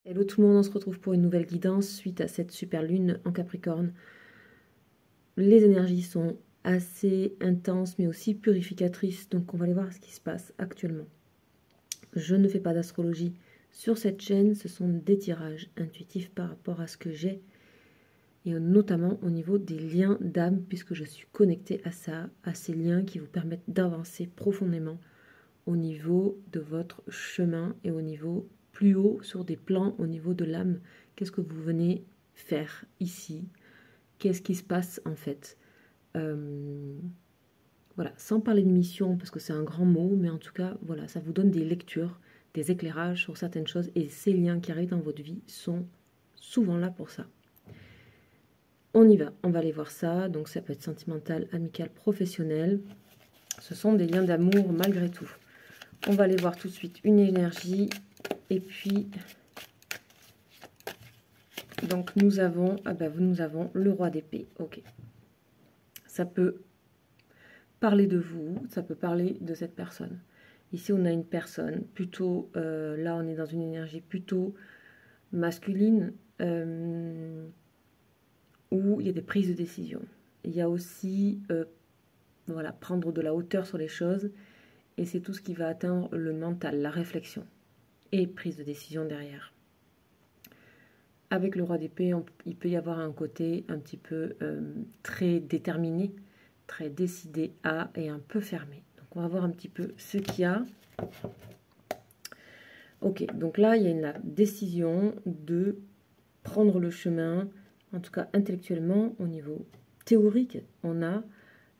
Hello tout le monde, on se retrouve pour une nouvelle guidance suite à cette super lune en Capricorne. Les énergies sont assez intenses mais aussi purificatrices, donc on va aller voir ce qui se passe actuellement. Je ne fais pas d'astrologie sur cette chaîne, ce sont des tirages intuitifs par rapport à ce que j'ai et notamment au niveau des liens d'âme puisque je suis connectée à ça, à ces liens qui vous permettent d'avancer profondément au niveau de votre chemin et au niveau plus haut sur des plans au niveau de l'âme. Qu'est-ce que vous venez faire ici? Qu'est-ce qui se passe en fait? Voilà, sans parler de mission parce que c'est un grand mot, mais en tout cas, voilà, ça vous donne des lectures, des éclairages sur certaines choses et ces liens qui arrivent dans votre vie sont souvent là pour ça. On y va, on va aller voir ça. Donc ça peut être sentimental, amical, professionnel. Ce sont des liens d'amour malgré tout. On va aller voir tout de suite une énergie. Et puis, donc nous avons, nous avons le roi d'épée. Ok. Ça peut parler de vous, ça peut parler de cette personne. Ici, on a une personne plutôt, là on est dans une énergie plutôt masculine, où il y a des prises de décision. Il y a aussi, voilà, prendre de la hauteur sur les choses. Et c'est tout ce qui va atteindre le mental, la réflexion et prise de décision derrière. Avec le roi d'épée, il peut y avoir un côté un petit peu très déterminé, très décidé à et un peu fermé. Donc on va voir un petit peu ce qu'il y a. Ok, donc là il y a la décision de prendre le chemin, en tout cas intellectuellement, au niveau théorique, on a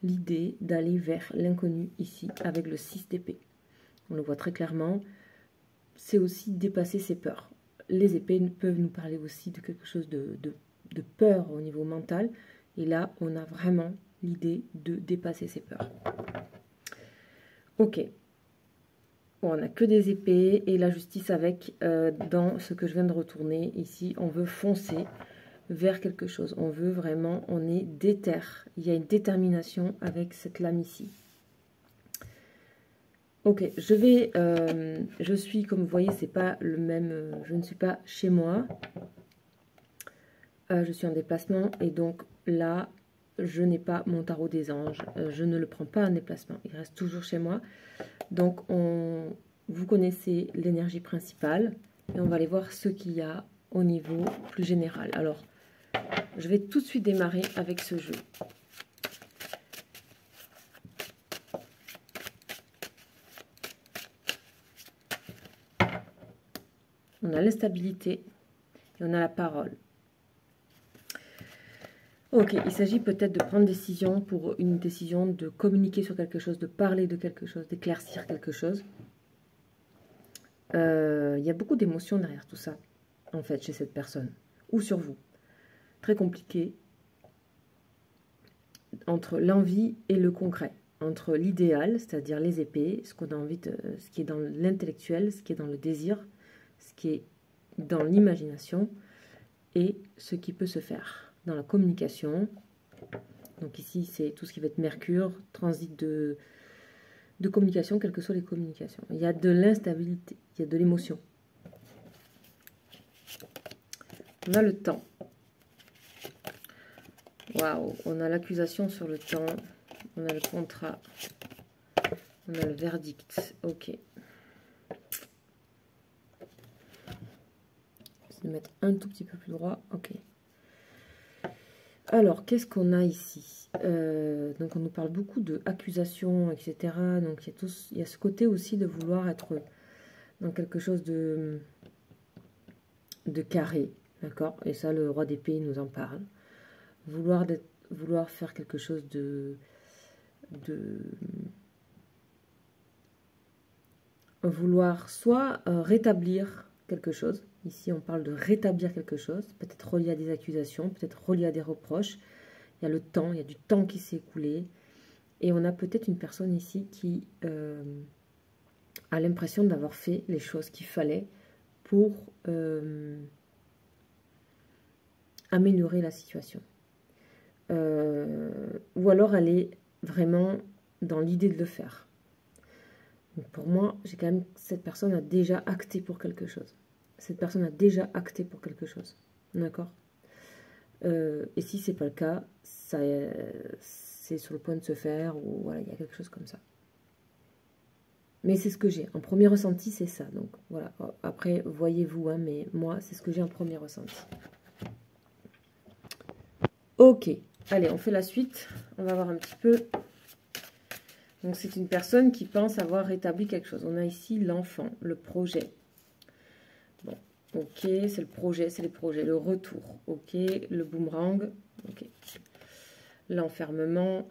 l'idée d'aller vers l'inconnu ici avec le 6 d'épée. On le voit très clairement, c'est aussi dépasser ses peurs. Les épées peuvent nous parler aussi de quelque chose de peur au niveau mental. Et là, on a vraiment l'idée de dépasser ses peurs. Ok. Bon, on n'a que des épées et la justice avec, dans ce que je viens de retourner. Ici, on veut foncer vers quelque chose. On veut vraiment, on est déter. Il y a une détermination avec cette lame ici. Ok, je suis, comme vous voyez, c'est pas le même, je ne suis pas chez moi. Je suis en déplacement et donc là, je n'ai pas mon tarot des anges. Je ne le prends pas en déplacement. Il reste toujours chez moi. Donc, vous connaissez l'énergie principale et on va aller voir ce qu'il y a au niveau plus général. Alors, je vais tout de suite démarrer avec ce jeu. On a l'instabilité et on a la parole. Ok, il s'agit peut-être de prendre décision pour une décision de communiquer sur quelque chose, de parler de quelque chose, d'éclaircir quelque chose. Il y a beaucoup d'émotions derrière tout ça, en fait, chez cette personne, ou sur vous. Très compliqué entre l'envie et le concret, entre l'idéal, c'est-à-dire les épées, ce qu'on a envie de, ce qui est dans l'intellectuel, ce qui est dans le désir, ce qui est dans l'imagination, et ce qui peut se faire dans la communication. Donc ici, c'est tout ce qui va être Mercure, transit de communication, quelles que soient les communications. Il y a de l'instabilité, il y a de l'émotion. On a le temps. Waouh, on a l'accusation sur le temps, on a le contrat, on a le verdict. Ok. Je vais mettre un tout petit peu plus droit. Ok. Alors, qu'est-ce qu'on a ici? Donc, on nous parle beaucoup de accusations, etc. Donc, il y a ce côté aussi de vouloir être dans quelque chose de carré. D'accord? Et ça, le roi d'épée nous en parle. Vouloir faire quelque chose vouloir soit rétablir quelque chose. Ici, on parle de rétablir quelque chose, peut-être relié à des accusations, peut-être relié à des reproches. Il y a le temps, il y a du temps qui s'est écoulé. Et on a peut-être une personne ici qui a l'impression d'avoir fait les choses qu'il fallait pour améliorer la situation. Ou alors elle est vraiment dans l'idée de le faire. Donc pour moi, j'ai quand même, cette personne a déjà acté pour quelque chose. cette personne a déjà acté pour quelque chose. D'accord? Et si c'est pas le cas, c'est sur le point de se faire, ou voilà, il y a quelque chose comme ça. Mais c'est ce que j'ai. En premier ressenti, c'est ça. Donc voilà. Après, voyez-vous, hein, mais moi, c'est ce que j'ai en premier ressenti. Ok. Allez, on fait la suite. On va voir un petit peu. Donc c'est une personne qui pense avoir rétabli quelque chose. On a ici l'enfant, le projet. Bon, ok, c'est le projet, c'est les projets. Le retour, ok. Le boomerang, ok. L'enfermement.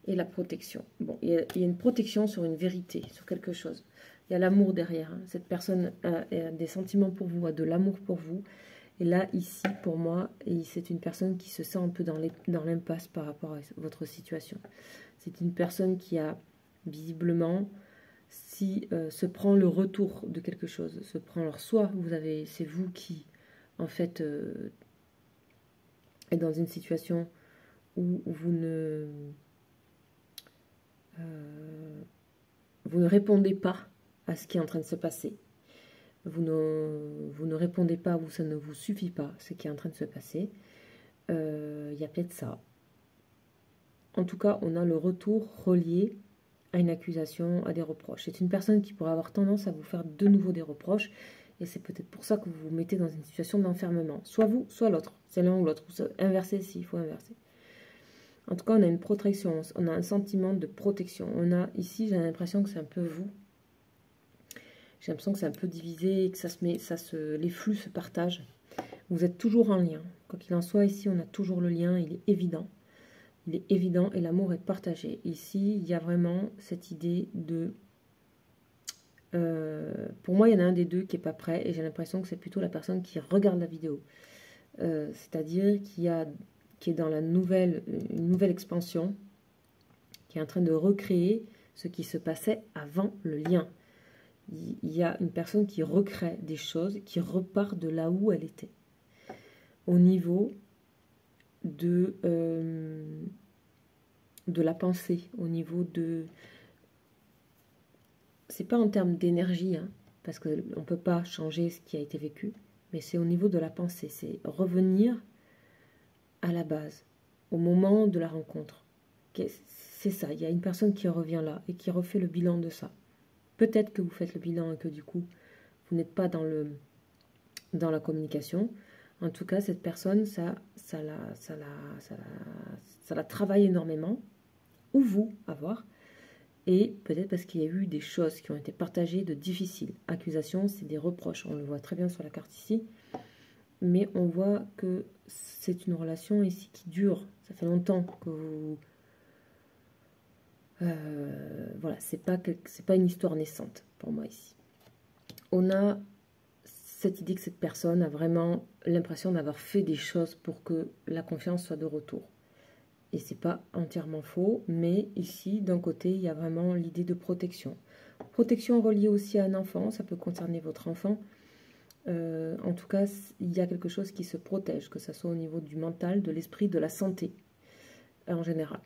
Et la protection. Bon, il y a une protection sur une vérité, sur quelque chose. Il y a l'amour derrière. Hein. Cette personne a des sentiments pour vous, a de l'amour pour vous. Et là, ici, pour moi, c'est une personne qui se sent un peu dans l'impasse par rapport à votre situation. C'est une personne qui a, visiblement, se prend le retour de quelque chose, se prend... Alors, soit c'est vous qui, en fait, êtes dans une situation où vous ne répondez pas à ce qui est en train de se passer. Vous ne répondez pas ou ça ne vous suffit pas ce qui est en train de se passer. Il y a peut-être ça. En tout cas, on a le retour relié à une accusation, à des reproches. C'est une personne qui pourrait avoir tendance à vous faire de nouveau des reproches. Et c'est peut-être pour ça que vous vous mettez dans une situation d'enfermement. Soit vous, soit l'autre. C'est l'un ou l'autre. Inverser s'il faut inverser. En tout cas, on a une protection. On a un sentiment de protection. On a ici, j'ai l'impression que c'est un peu vous. J'ai l'impression que c'est un peu divisé, que les flux se partagent. Vous êtes toujours en lien. Quoi qu'il en soit, ici, on a toujours le lien, il est évident. Il est évident et l'amour est partagé. Ici, il y a vraiment cette idée de... pour moi, il y en a un des deux qui n'est pas prêt et j'ai l'impression que c'est plutôt la personne qui regarde la vidéo. C'est-à-dire qui est dans une nouvelle expansion, qui est en train de recréer ce qui se passait avant le lien. Il y a une personne qui recrée des choses, qui repart de là où elle était. Au niveau de la pensée, au niveau de... C'est pas en termes d'énergie, hein, parce qu'on ne peut pas changer ce qui a été vécu, mais c'est au niveau de la pensée. C'est revenir à la base, au moment de la rencontre. C'est ça, il y a une personne qui revient là et qui refait le bilan de ça. Peut-être que vous faites le bilan et que du coup, vous n'êtes pas dans la communication. En tout cas, cette personne, ça la travaille énormément. Ou vous, à voir. Et peut-être parce qu'il y a eu des choses qui ont été partagées de difficiles. Accusation, c'est des reproches. On le voit très bien sur la carte ici. Mais on voit que c'est une relation ici qui dure. Ça fait longtemps que vous... voilà, c'est pas une histoire naissante pour moi ici. On a cette idée que cette personne a vraiment l'impression d'avoir fait des choses pour que la confiance soit de retour. Et c'est pas entièrement faux, mais ici, d'un côté, il y a vraiment l'idée de protection. Protection reliée aussi à un enfant, ça peut concerner votre enfant. En tout cas, il y a quelque chose qui se protège, que ce soit au niveau du mental, de l'esprit, de la santé, en général.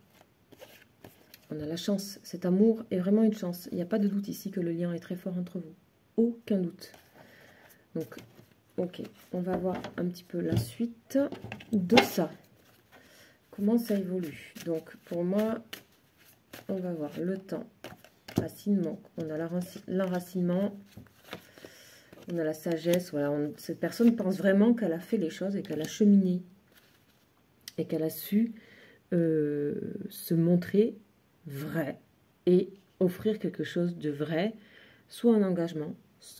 On a la chance, cet amour est vraiment une chance. Il n'y a pas de doute ici que le lien est très fort entre vous. Aucun doute. Donc, ok, on va voir un petit peu la suite de ça. Comment ça évolue? Donc, pour moi, on va voir le temps, racinement. On a l'enracinement, on a la sagesse. Voilà, cette personne pense vraiment qu'elle a fait les choses et qu'elle a cheminé et qu'elle a su se montrer vrai et offrir quelque chose de vrai, soit un engagement,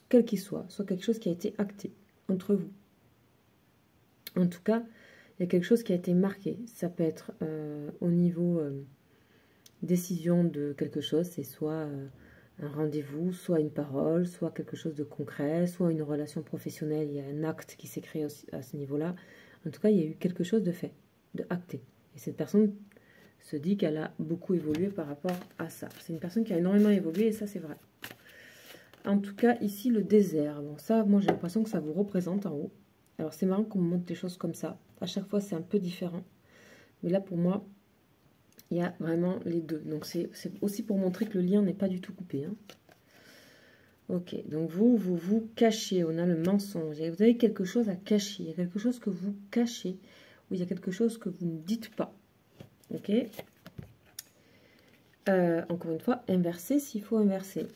quel qu'il soit quelque chose qui a été acté entre vous. En tout cas, il y a quelque chose qui a été marqué. Ça peut être au niveau décision de quelque chose, c'est soit un rendez-vous, soit une parole, soit quelque chose de concret, soit une relation professionnelle, il y a un acte qui s'est créé à ce niveau-là. En tout cas, il y a eu quelque chose de fait, de acté. Et cette personne se dit qu'elle a beaucoup évolué par rapport à ça. C'est une personne qui a énormément évolué et ça, c'est vrai. En tout cas, ici, le désert. Bon, ça, moi, j'ai l'impression que ça vous représente en haut. Alors, c'est marrant qu'on me montre des choses comme ça. À chaque fois, c'est un peu différent. Mais là, pour moi, il y a vraiment les deux. Donc, c'est aussi pour montrer que le lien n'est pas du tout coupé. Hein. Ok, donc vous cachez, on a le mensonge, et vous avez quelque chose à cacher, il y a quelque chose que vous cachez, ou il y a quelque chose que vous ne dites pas. Ok. Encore une fois, inverser s'il faut inverser.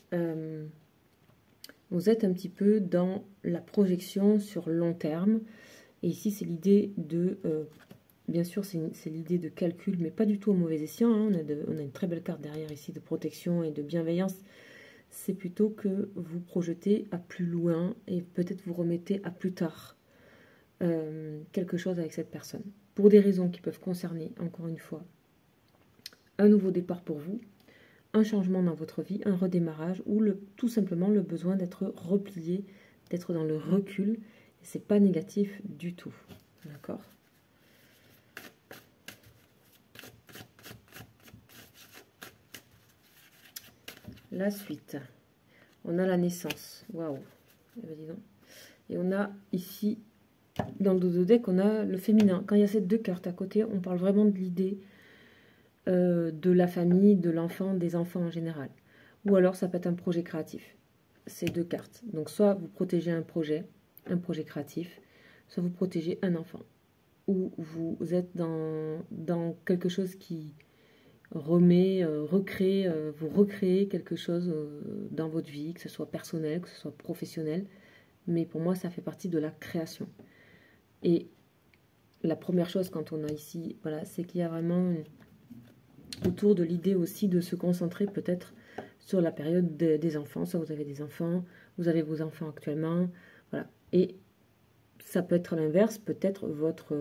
Vous êtes un petit peu dans la projection sur long terme, et ici c'est l'idée de, bien sûr c'est l'idée de calcul, mais pas du tout au mauvais escient, hein. On a une très belle carte derrière ici de protection et de bienveillance. C'est plutôt que vous projetez à plus loin et peut-être vous remettez à plus tard quelque chose avec cette personne. Pour des raisons qui peuvent concerner, encore une fois, un nouveau départ pour vous, un changement dans votre vie, un redémarrage ou tout simplement le besoin d'être replié, d'être dans le recul. Et c'est pas négatif du tout. D'accord ? La suite. On a la naissance. Waouh. Et on a ici, dans le dos de deck, on a le féminin. Quand il y a ces deux cartes à côté, on parle vraiment de l'idée de la famille, de l'enfant, des enfants en général. Ou alors ça peut être un projet créatif. Ces deux cartes. Donc soit vous protégez un projet créatif, soit vous protégez un enfant. Ou vous êtes dans quelque chose qui vous recréez quelque chose dans votre vie, que ce soit personnel, que ce soit professionnel. Mais pour moi, ça fait partie de la création. Et la première chose quand on a ici, voilà, c'est qu'il y a vraiment autour de l'idée aussi de se concentrer peut-être sur la période des enfants. Soit vous avez des enfants, vous avez vos enfants actuellement, voilà. Et ça peut être l'inverse, peut-être votre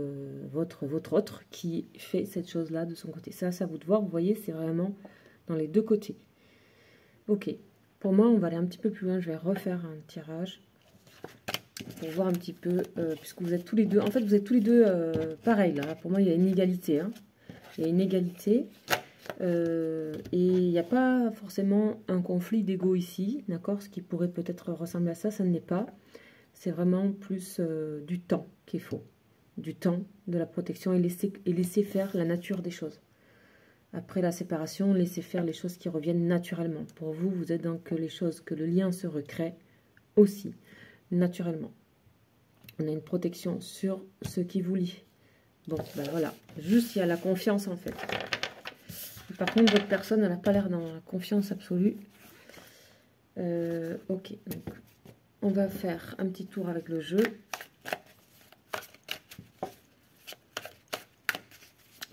autre qui fait cette chose-là de son côté. Ça, c'est à vous de voir. Vous voyez, c'est vraiment dans les deux côtés. Ok. Pour moi, on va aller un petit peu plus loin. Je vais refaire un tirage pour voir un petit peu, puisque vous êtes tous les deux. En fait, vous êtes tous les deux pareil. Là. Pour moi, il y a une égalité. Hein. Il y a une égalité. Et il n'y a pas forcément un conflit d'ego ici. D'accord ? Ce qui pourrait peut-être ressembler à ça, ça ne l'est pas. C'est vraiment plus du temps qu'il faut. Du temps, de la protection et laisser faire la nature des choses. Après la séparation, laissez faire les choses qui reviennent naturellement. Pour vous, vous êtes donc que le lien se recrée aussi, naturellement. On a une protection sur ce qui vous lie. Bon, ben voilà. Juste, il y a la confiance en fait. Par contre, votre personne, elle n'a pas l'air dans la confiance absolue. Ok, donc on va faire un petit tour avec le jeu.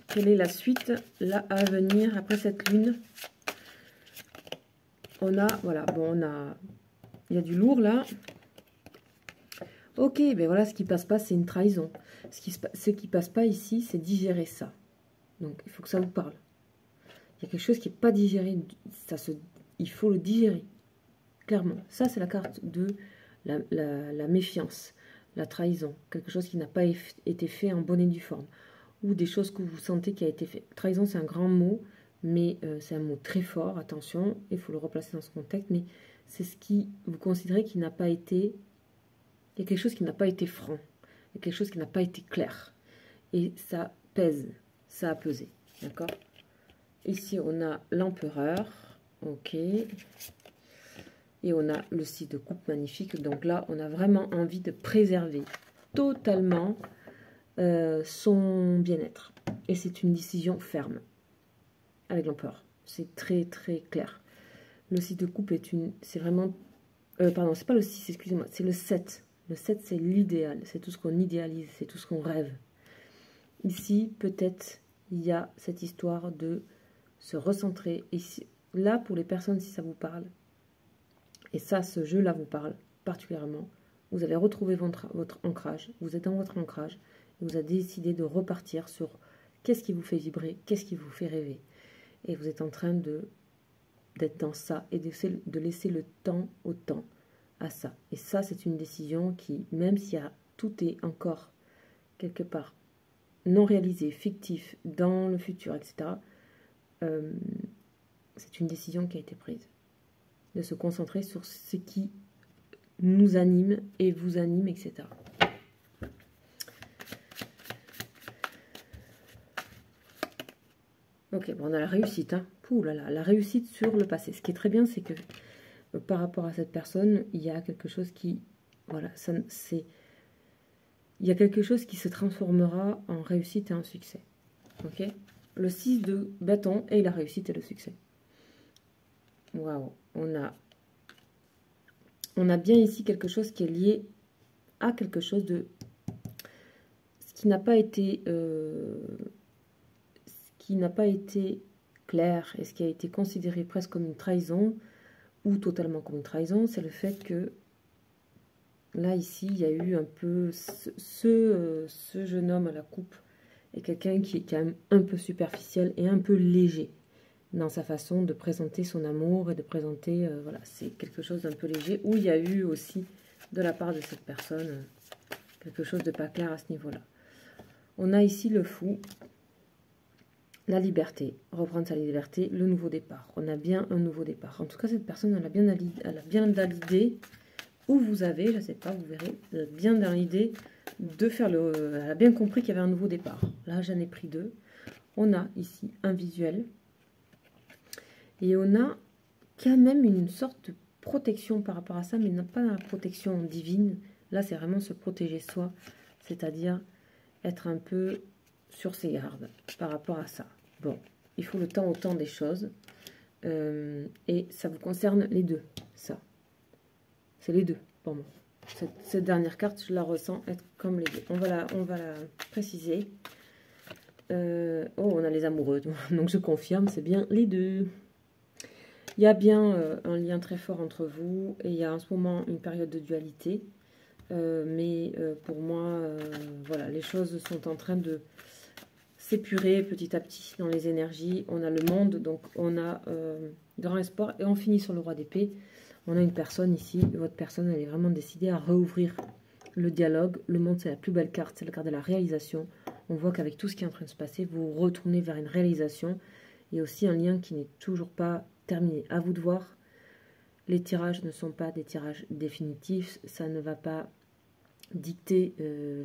Quelle est la suite là à venir après cette lune? On a, voilà, bon, il y a du lourd là. Ok, ben voilà, ce qui passe pas, c'est une trahison. Ce qui passe pas ici, c'est digérer ça. Donc, il faut que ça vous parle. Il y a quelque chose qui n'est pas digéré. Il faut le digérer. Clairement. Ça, c'est la carte de la méfiance, la trahison. Quelque chose qui n'a pas été fait en bonne et due forme. Ou des choses que vous sentez qui a été fait. Trahison, c'est un grand mot, mais c'est un mot très fort. Attention, il faut le replacer dans ce contexte. Mais c'est ce qui vous considérez qui n'a pas été... Il y a quelque chose qui n'a pas été franc. Il y a quelque chose qui n'a pas été clair. Et ça pèse. Ça a pesé. D'accord ? Ici, on a l'empereur. Ok. Et on a le 6 de coupe magnifique. Donc là, on a vraiment envie de préserver totalement son bien-être. Et c'est une décision ferme avec l'empereur. C'est très, très clair. Le 6 de coupe c'est vraiment... pardon, c'est pas le 6, excusez-moi. C'est le 7. Le 7, c'est l'idéal. C'est tout ce qu'on idéalise. C'est tout ce qu'on rêve. Ici, peut-être, il y a cette histoire de se recentrer. Ici, là, pour les personnes, si ça vous parle, et ça, ce jeu-là vous parle particulièrement, vous avez retrouvé votre ancrage, vous êtes dans votre ancrage, et vous avez décidé de repartir sur qu'est-ce qui vous fait vibrer, qu'est-ce qui vous fait rêver. Et vous êtes en train d'être dans ça, et de laisser le temps au temps à ça. Et ça, c'est une décision qui, même si tout est encore quelque part non réalisé, fictif, dans le futur, etc., c'est une décision qui a été prise. De se concentrer sur ce qui nous anime et vous anime, etc. Ok, bon, on a la réussite. Hein. Pouh là là, la réussite sur le passé. Ce qui est très bien, c'est que par rapport à cette personne, il y a quelque chose qui, voilà, il y a quelque chose qui se transformera en réussite et en succès. Ok? Le 6 de bâton et la réussite et le succès. Waouh, on a bien ici quelque chose qui est lié à quelque chose de ce qui n'a pas été clair et ce qui a été considéré presque comme une trahison ou totalement comme une trahison, c'est le fait que là ici il y a eu un peu ce jeune homme à la coupe et quelqu'un qui est quand même un peu superficiel et un peu léger dans sa façon de présenter son amour et de présenter, voilà, c'est quelque chose d'un peu léger, où il y a eu aussi, de la part de cette personne, quelque chose de pas clair à ce niveau-là. On a ici le fou, la liberté, reprendre sa liberté, le nouveau départ. On a bien un nouveau départ. En tout cas, cette personne, elle a bien dans l'idée, où vous avez, je ne sais pas, vous verrez, bien dans l'idée de faire le... Elle a bien compris qu'il y avait un nouveau départ. Là, j'en ai pris deux. On a ici un visuel. Et on a quand même une sorte de protection par rapport à ça, mais non pas la protection divine. Là, c'est vraiment se protéger soi, c'est-à-dire être un peu sur ses gardes par rapport à ça. Bon, il faut le temps au temps des choses. Et ça vous concerne les deux, ça. C'est les deux, pour moi. Cette dernière carte, je la ressens être comme les deux. On va la préciser. Oh, on a les amoureux, donc je confirme, c'est bien les deux. Il y a bien un lien très fort entre vous et il y a en ce moment une période de dualité. Mais pour moi, voilà, les choses sont en train de s'épurer petit à petit dans les énergies. On a le monde, donc on a grand espoir. Et on finit sur le roi d'épée. On a une personne ici, votre personne, elle est vraiment décidée à rouvrir le dialogue. Le monde, c'est la plus belle carte, c'est la carte de la réalisation. On voit qu'avec tout ce qui est en train de se passer, vous retournez vers une réalisation. Il y a aussi un lien qui n'est toujours pas terminé. À vous de voir. Les tirages ne sont pas des tirages définitifs. Ça ne va pas dicter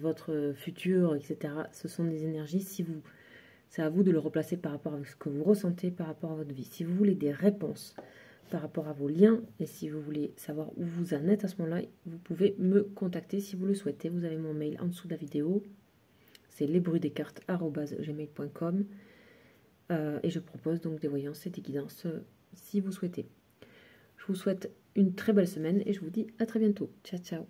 votre futur, etc. Ce sont des énergies. C'est à vous de le replacer par rapport à ce que vous ressentez par rapport à votre vie. Si vous voulez des réponses par rapport à vos liens et si vous voulez savoir où vous en êtes à ce moment-là, vous pouvez me contacter si vous le souhaitez. Vous avez mon mail en dessous de la vidéo. C'est lesbruitsdescartes@gmail.com et je propose donc des voyances et des guidances si vous souhaitez. Je vous souhaite une très belle semaine et je vous dis à très bientôt. Ciao, ciao.